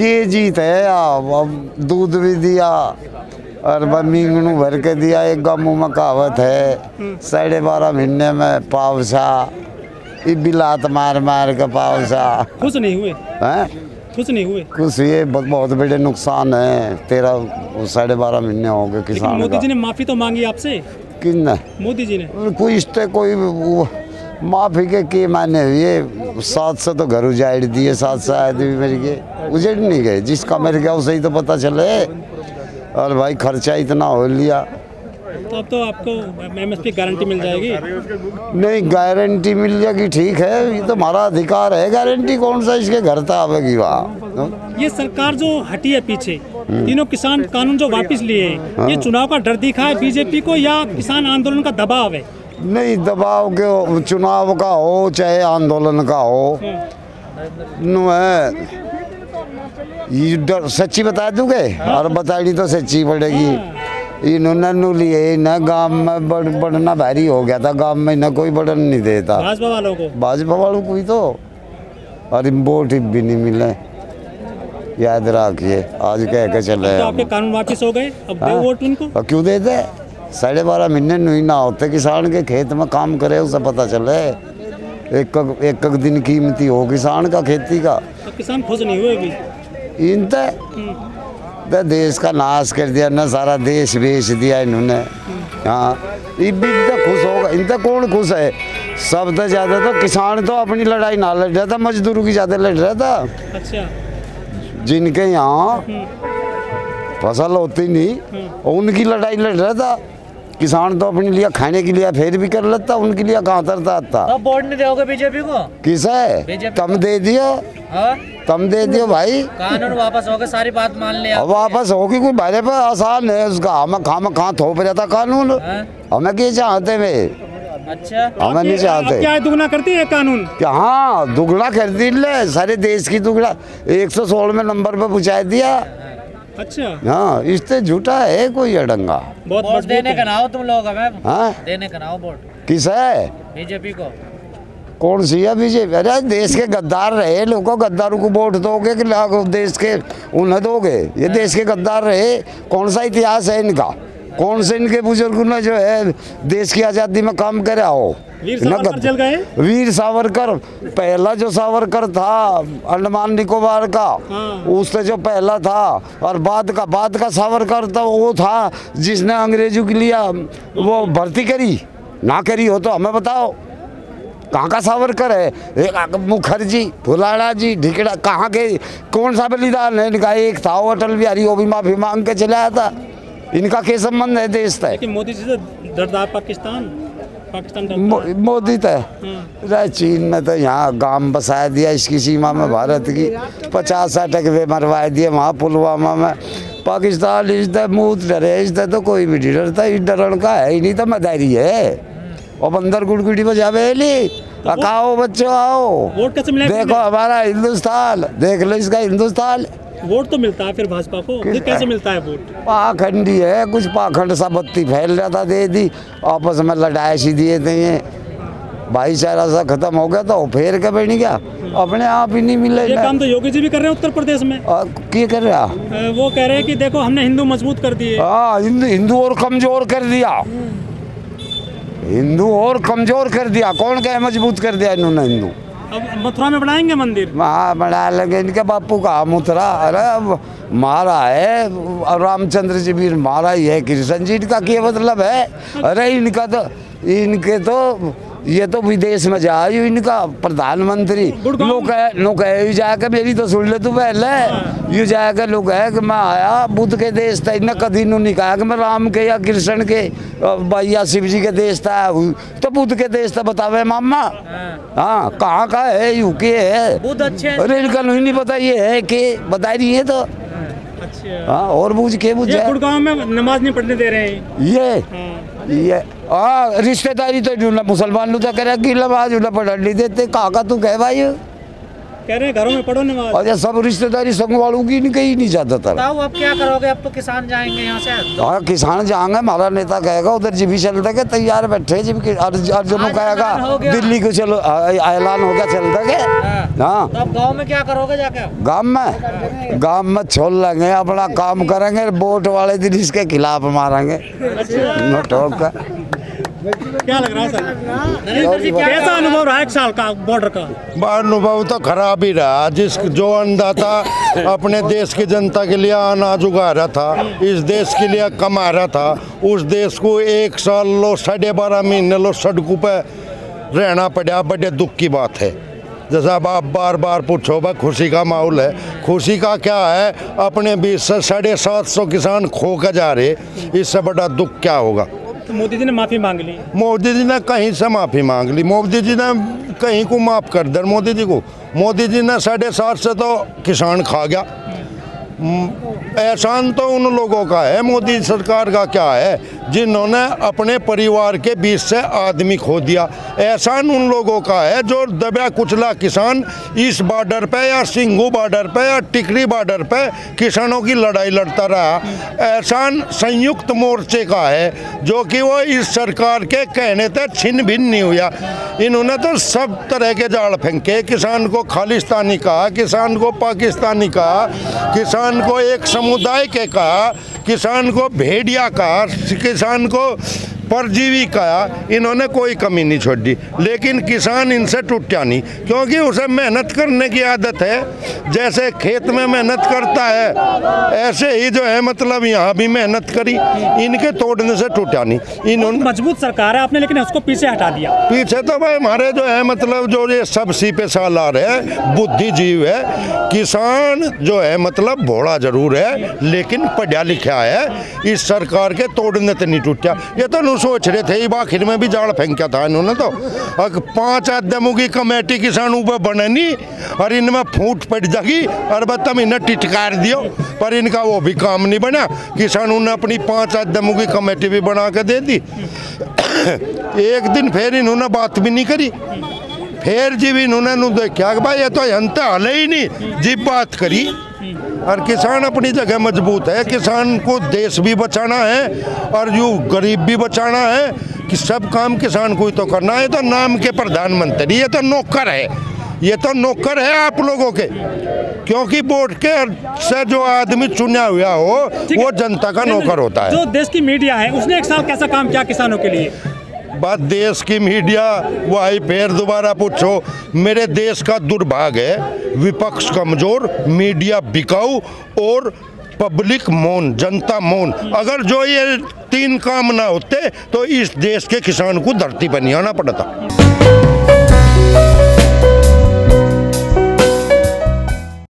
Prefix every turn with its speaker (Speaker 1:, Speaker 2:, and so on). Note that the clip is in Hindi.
Speaker 1: के जीत है अब दूध भी दिया और मींगनू भर के दिया। एक गामू में कहावत है 12.5 महीने में पावसा बिलात मार मार के पावसा।
Speaker 2: खुश नहीं हुए
Speaker 1: हैं?
Speaker 2: खुश नहीं हुए?
Speaker 1: कुछ ये बहुत बड़े नुकसान है। 12.5 महीने हो गए किसान।
Speaker 2: मोदी जी ने माफी तो मांगी आपसे?
Speaker 1: किन
Speaker 2: मोदी जी ने
Speaker 1: कोई माफी के माने हुए 700 तो घर उजाड़ दिए, 700 आदमी मर गए, उजड़ नहीं गए। जिसका मर गया उसे ही तो पता चले। और भाई खर्चा इतना हो लिया।
Speaker 2: तो अब तो आपको एमएसपी गारंटी मिल जाएगी?
Speaker 1: नहीं, गारंटी मिल जाएगी ठीक है, ये तो हमारा अधिकार है। गारंटी कौन सा इसके घर तक आवेगी वहाँ।
Speaker 2: ये सरकार जो हटी है पीछे, तीनों किसान कानून जो वापस लिए, ये चुनाव का डर दिखा है बीजेपी को या किसान आंदोलन का दबाव है?
Speaker 1: नहीं, दबाव के चुनाव का हो चाहे आंदोलन का हो नु है। ये डर सच्ची बता दूंगे और बतानी तो सच्ची पड़ेगी। इन्होंने नु लिए न गांव में बढ़ना भारी हो गया था। गांव में न कोई बढ़न नहीं देता
Speaker 2: भाजपा वालों को,
Speaker 1: भाजपा वालों को ही तो। और वोट भी नहीं मिले, याद रखिए। आज कह के चले
Speaker 2: तो आपके कानून वापस हो गए, अब दो वोट उनको।
Speaker 1: क्यों दे दे? 12.5 महीने नहीं ना होते किसान के खेत में काम करे उसे पता चले। एक दिन कीमती हो किसान का खेती का।
Speaker 2: तो किसान खुश नहीं हुए अभी?
Speaker 1: इन तो देश का नाश कर दिया ना, सारा देश बेच दिया इन्होंने। हाँ, ये भी तो खुश होगा। इन तो कौन खुश है? सब तो ज्यादा तो किसान तो अपनी लड़ाई ना लड़ रहा था, मजदूरों की ज्यादा लड़ रहा था।
Speaker 2: अच्छा,
Speaker 1: जिनके यहाँ फसल होती नहीं उनकी लड़ाई लड़ रहा था। किसान तो अपने लिए खाने के लिए फिर भी कर लेता, उनके लिए कहाँ तरता था।
Speaker 3: अब वोट नहीं दोगे बीजेपी को?
Speaker 1: किसे? तुम दे दियो। तुम दे दियो भाई।
Speaker 3: कानून वापस हो गए, सारी बात मान लिया।
Speaker 1: अब वापस होगी कोई भारे पर आसान है उसका। हमें कहाँ थोप रहता कानून। हमें क्या चाहते वे?
Speaker 3: अच्छा,
Speaker 1: हमें नहीं चाहते।
Speaker 2: क्या दुगना करती है कानून?
Speaker 1: क्या? हाँ, दुगना कर दी ले, सारे देश की दुगना 116 नंबर पे पहुँचा दिया।
Speaker 2: अच्छा,
Speaker 1: हाँ, इससे झूठा है कोई अड़ंगा।
Speaker 2: बहुत
Speaker 3: वोट देने का ना हो तुम लोग हमें।
Speaker 1: हाँ,
Speaker 3: देने का ना हो वोट।
Speaker 1: किसे?
Speaker 3: बीजेपी को।
Speaker 1: कौन सी है बीजेपी? अरे देश के गद्दार रहे लोगों, गद्दारों को वोट दोगे कि देश के उन्हें दोगे? ये देश के गद्दार रहे। कौन सा इतिहास है इनका? कौन से इनके बुजुर्गों ने जो है देश की आज़ादी में काम करा हो?
Speaker 2: वीर सावरकर जल गए।
Speaker 1: वीर सावरकर, पहला जो सावरकर था अंडमान निकोबार का, उससे जो पहला था, और बाद का सावरकर था वो था जिसने अंग्रेजों के लिए वो भर्ती करी ना करी हो तो हमें बताओ। कहाँ का सावरकर है? एक मुखर्जी, फुलाड़ा जी, ढिकड़ा, कहाँ के? कौन सा बलिदान है इनका? एक था अटल बिहारी, वो भी माफी मांग के चला था। इनका क्या संबंध है देश तक?
Speaker 2: मोदी जी से डरता पाकिस्तान
Speaker 1: मोदी तो चीन में तो यहाँ गांव बसाया दिया इसकी सीमा में भारत की। 50-60 अगवे मरवा दिए वहाँ पुलवामा में। पाकिस्तान इससे मुँह डरे, इससे तो कोई भी नहीं डरता। इस डरण का है ही नहीं, तो मदारी है। और बंदर गुड़गुड़ी बजावे ली, आओ बच्चों आओ,
Speaker 2: वोट कैसे मिलेगा?
Speaker 1: देखो हमारा हिंदुस्तान, देख लो इसका हिंदुस्तान।
Speaker 2: वोट तो मिलता है फिर भाजपा को, फिर कैसे मिलता है वोट?
Speaker 1: पाखंडी है, कुछ पाखंड सा बत्ती फैल रहा था, दे दी, आपस में लड़ाई सी दिए थे। ये भाईचारा सा खत्म हो गया तो फेर के बैठ गया, अपने आप ही नहीं मिले।
Speaker 2: ये काम तो योगी जी भी कर रहे हैं उत्तर प्रदेश में।
Speaker 1: क्या कर रहा?
Speaker 2: वो कह रहे हैं कि देखो हमने हिंदू मजबूत कर दिए।
Speaker 1: हाँ, हिंदू और कमजोर कर दिया। हिंदू और कमजोर कर दिया। कौन कहे मजबूत कर दिया इन्होंने? हिंदू
Speaker 2: अब मथुरा में बनाएंगे मंदिर।
Speaker 1: वहाँ बना लेंगे। इनके बापू का मथुरा, अरे मारा है रामचंद्र जी भी मारा ही है। कृष्ण जी का क्या मतलब है? अरे इनके तो ये तो विदेश में जा इनका प्रधानमंत्री लोग है जाकर, मेरी तो सुन ले तू पहले। ये जाकर लोग है कि मैं आया बुद्ध के देश था, इन्हें कभी नहीं कहा कि मैं राम के या कृष्ण के या शिव जी के देश था, तो बुद्ध के देश था। बतावे मामा। हाँ, कहाँ का है? यूके है।
Speaker 3: बुद्ध अच्छे।
Speaker 1: अरे इनका नहीं पता ये है कि बता रही है तो।
Speaker 3: अच्छा,
Speaker 1: हाँ, और बुझ के बुझ जाए।
Speaker 2: गुड़गांव में नमाज नहीं पढ़ने दे रहे हैं
Speaker 1: ये रिश्तेदारी तो मुसलमान तो करे कि नमाज पढ़ने नहीं देते। कहाँ का तू कह भाई?
Speaker 2: कह रहे हैं घरों में पढ़ो नमाज।
Speaker 1: और ये सब रिश्तेदारी संग वालों की नहीं नहीं ज्यादातर।
Speaker 3: बताओ अब क्या करोगे? अब तो किसान जाएंगे यहाँ से।
Speaker 1: हाँ किसान जाएंगे, हमारा नेता कहेगा उधर जी भी चलते के तैयार बैठे जी अर्जुन कहेगा दिल्ली को चलो, ऐलान हो गया चलते के। हाँ
Speaker 3: तो अब गाँव में क्या करोगे जाके?
Speaker 1: गांव में छोड़ लेंगे, अपना काम करेंगे, वोट वाले दिन इसके खिलाफ मारेंगे नोटों का।
Speaker 2: क्या लग रहा है सर? कैसा अनुभव रहा 1 साल का बॉर्डर का?
Speaker 4: अनुभव तो खराब ही रहा। जो अन्नदाता अपने देश की जनता के लिए अनाज उगा रहा था, इस देश के लिए कमा रहा था, उस देश को 1 साल लो 12.5 महीने लो सड़कों पर रहना पड़ा, बड़े दुख की बात है। जैसा आप बार बार पूछो भाई खुशी का माहौल है, खुशी का क्या है? अपने बीच से 750 किसान खो कर जा रहे, इससे बड़ा दुख क्या होगा?
Speaker 2: तो मोदी जी ने माफी मांग ली।
Speaker 4: मोदी जी ने कहीं से माफ़ी मांग ली, मोदी जी ने कहीं को माफ़ कर दे मोदी जी को। मोदी जी ने 7.5 से तो किसान खा गया। एहसान तो उन लोगों का है, मोदी सरकार का क्या है जिन्होंने अपने परिवार के बीच से आदमी खो दिया। एहसान उन लोगों का है जो दबा कुचला किसान इस बॉर्डर पे या सिंघू बॉर्डर पे या टिकरी बॉर्डर पे किसानों की लड़ाई लड़ता रहा। एहसान संयुक्त मोर्चे का है जो कि वो इस सरकार के कहने तक छिन्न भिन्न नहीं हुआ। इन्होंने तो सब तरह के जाल फेंके, किसान को खालिस्तानी कहा, किसान को पाकिस्तानी कहा, किसान को एक समुदाय के कहा, किसान को भेड़िया कहा, किसान को परजीवी कहा। इन्होंने कोई कमी नहीं छोड़ी, लेकिन किसान इनसे टूटा नहीं, क्योंकि उसे मेहनत करने की आदत है। जैसे खेत में मेहनत करता है ऐसे ही जो है मतलब यहाँ भी मेहनत करी, इनके तोड़ने से टूटा नहीं। इन्होंने
Speaker 2: मजबूत सरकार है आपने, लेकिन उसको पीछे हटा दिया।
Speaker 4: पीछे तो भाई हमारे जो है मतलब जो ये सब सीपे सालार है, बुद्धिजीव है। किसान जो है मतलब भोला जरूर है लेकिन पढ़ा लिखा है। इस सरकार के तोड़ने से नहीं टूटा। ये तो सोच रहे थे आखिर में भी जाड़ फेंका था इन्होंने तो। 5 आदमों की कमेटी किसानों पर बननी और इनमें फूट पड़ जाएगी और बतम इन्हें टिटकार दियो, पर इनका वो भी काम नहीं बना। किसानों ने अपनी 5 आदमों की कमेटी भी बना के दे दी। एक दिन फिर इन्होंने बात भी नहीं करी, फिर जी भी इन्होंने देखा भाई ये तो यंत्र हल ही नहीं, जी बात करी। और किसान अपनी जगह मजबूत है। किसान को देश भी बचाना है और जो गरीब भी बचाना है, कि सब काम किसान को ही तो करना है। तो नाम के प्रधानमंत्री, ये तो नौकर है, ये तो नौकर है आप लोगों के, क्योंकि वोट के से जो आदमी चुना हुआ हो वो जनता का नौकर होता है।
Speaker 2: जो देश की मीडिया है उसने 1 साल कैसा काम किया किसानों के लिए?
Speaker 4: बात देश की मीडिया वही फिर दोबारा पूछो। मेरे देश का दुर्भाग्य है, विपक्ष कमजोर, मीडिया बिकाऊ और पब्लिक मौन, जनता मौन। अगर जो ये 3 काम ना होते तो इस देश के किसान को धरती पर नहीं आना पड़ता।